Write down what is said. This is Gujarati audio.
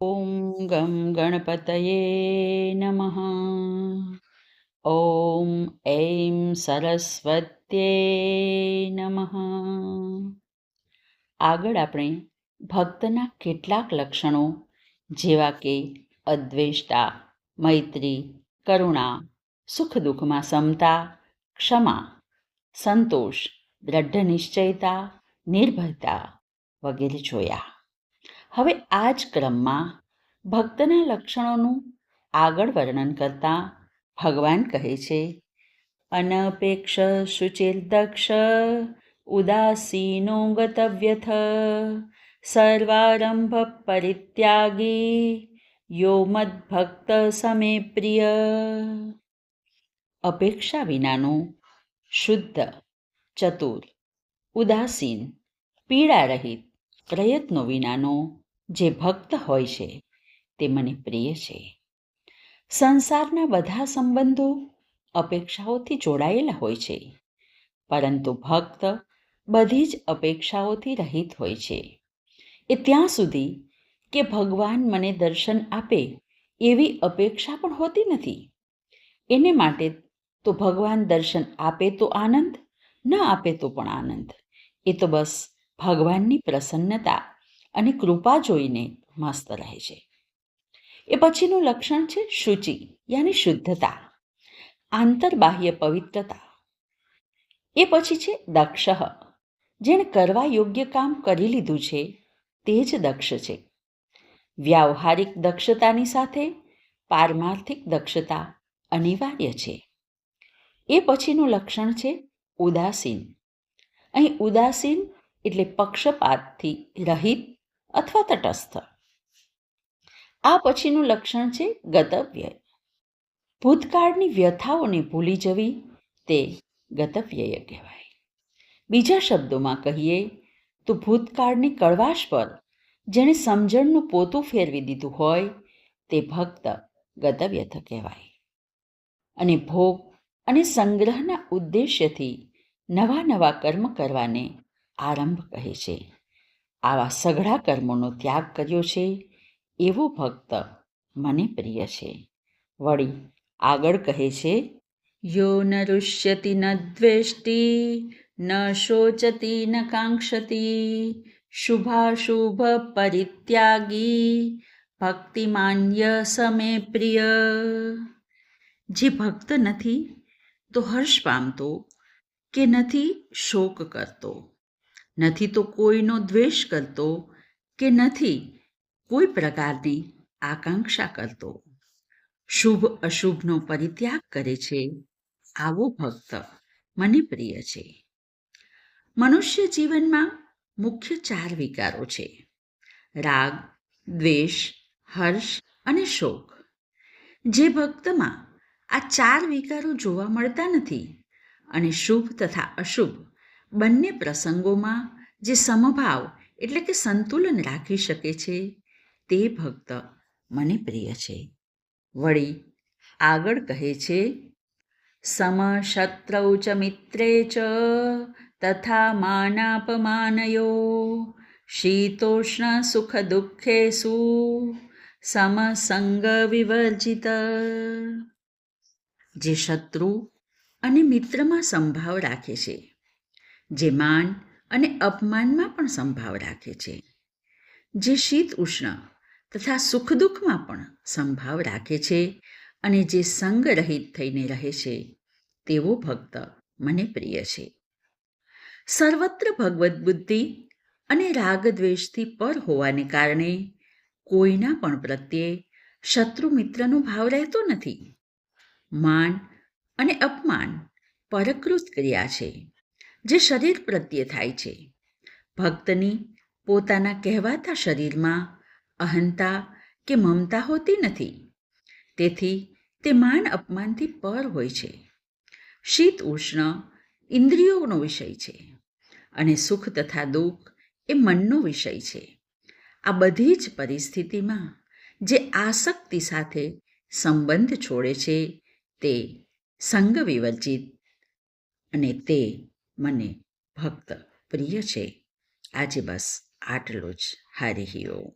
ॐ गं गणपतये नमः। ॐ ऐं સરસ્વત્યે નમઃ. આગળ આપણે ભક્તના કેટલાક લક્ષણો જેવા કે અદ્વેષ્ટા, મૈત્રી, કરુણા, સુખ દુઃખમાં સમતા, ક્ષમા, સંતોષ, દ્રઢ નિશ્ચયતા, નિર્ભયતા વગેરે જોયા. હવે આ જ ક્રમમાં ભક્તના લક્ષણોનું આગળ વર્ણન કરતા ભગવાન કહે છે, અનપેક્ષ શુચિર્દક્ષ ઉદાસીનો ગતવ્યથ સર્વારંભ પરિત્યાગી યો મદ્ભક્ત સમે પ્રિય. અપેક્ષા વિનાનો, શુદ્ધ, ચતુર, ઉદાસીન, પીડારહિત, પ્રયત્નો વિનાનો જે ભક્ત હોય છે તે મને પ્રિય છે. સંસારના બધા સંબંધો અપેક્ષાઓથી જોડાયેલા હોય છે, પરંતુ ભક્ત બધી જ અપેક્ષાઓથી રહિત હોય છે. એ ત્યાં સુધી કે ભગવાન મને દર્શન આપે એવી અપેક્ષા પણ હોતી નથી. એને માટે તો ભગવાન દર્શન આપે તો આનંદ, ન આપે તો પણ આનંદ. એ તો બસ ભગવાનની પ્રસન્નતા અને કૃપા જોઈને મસ્ત રહે છે. એ પછીનું લક્ષણ છે શુચિ, યાની શુદ્ધતા, આંતરબાહ્ય પવિત્રતા. એ પછી છે દક્ષ, જેણે કરવા યોગ્ય કામ કરી લીધું છે તે જ દક્ષ છે. વ્યાવહારિક દક્ષતાની સાથે પારમાર્થિક દક્ષતા અનિવાર્ય છે. એ પછીનું લક્ષણ છે ઉદાસીન. અહીં ઉદાસીન એટલે પક્ષપાતથી રહિત અથવા તટસ્થ. આ પછીનું લક્ષણ છે ગતવ્યય. ભૂતકાળની વ્યથાઓને ભૂલી જવી તે ગતવ્યય કહેવાય. બીજા શબ્દોમાં કહીએ તો ભૂતકાળની કડવાશ પર જેણે સમજણનું પોતું ફેરવી દીધું હોય તે ભક્ત ગતવ્યથ કહેવાય. અને ભોગ અને સંગ્રહના ઉદ્દેશ્યથી નવા નવા કર્મ કરવાને આરંભ કહે છે. આવા સઘળા કર્મોનો ત્યાગ કર્યો છે એવો ભક્ત મને પ્રિય છે. વળી આગળ કહે છે, યો ન રુષ્યતિ ન દ્વેષ્ટિ ન શોચતી ન કાંક્ષતી શુભાશુભ પરિત્યાગી ભક્તિમાન્ય સમે પ્રિય. જે ભક્ત નથી તો હર્ષ પામતો કે નથી શોક કરતો, નથી તો કોઈનો દ્વેષ કરતો કે નથી કોઈ પ્રકારની આકાંક્ષા કરતો, શુભ અશુભનો પરિત્યાગ કરે છે, આવો ભક્ત મને પ્રિય છે. મનુષ્ય જીવનમાં મુખ્ય 4 વિકારો છે: રાગ, દ્વેષ, હર્ષ અને શોક. જે ભક્તમાં આ 4 વિકારો જોવા મળતા નથી અને શુભ તથા અશુભ બંને પ્રસંગોમાં જે સમભાવ એટલે કે સંતુલન રાખી શકે છે તે ભક્ત મને પ્રિય છે. વળી આગળ કહે છે, સમ શત્રૌ ચ મિત્રે ચ તથા માનાપમાનયો શીતોષ્ણ સુખ દુઃખેષુ સમસંગ વિવર્જિત. જે શત્રુ અને મિત્રમાં સંભાવ રાખે છે, જે માન અને અપમાનમાં પણ સંભાવ રાખે છે, જે શીત ઉષ્ણ તથા સુખ દુઃખમાં પણ સંભાવ રાખે છે અને જે સંગ રહિત થઈને રહે છે તેવો ભક્ત મને પ્રિય છે. સર્વત્ર ભગવદ્ બુદ્ધિ અને રાગ દ્વેષથી પર હોવાને કારણે કોઈના પણ પ્રત્યે શત્રુ મિત્રનો ભાવ રહેતો નથી. માન અને અપમાન પરકૃત ક્રિયા છે જે શરીર પ્રત્યે થાય છે. ભક્તની પોતાના કહેવાતા શરીરમાં અહંતા કે મમતા હોતી નથી, તેથી તે માન અપમાનથી પર હોય છે. શીત ઉષ્ણ ઇન્દ્રિયોનો વિષય છે અને સુખ તથા દુઃખ એ મનનો વિષય છે. આ બધી જ પરિસ્થિતિમાં જે આસક્તિ સાથે સંબંધ છોડે છે તે સંગ વિવર્જિત અને તે મને ભક્ત પ્રિય છે. આજે બસ આટલું જ. હરિ ઓમ.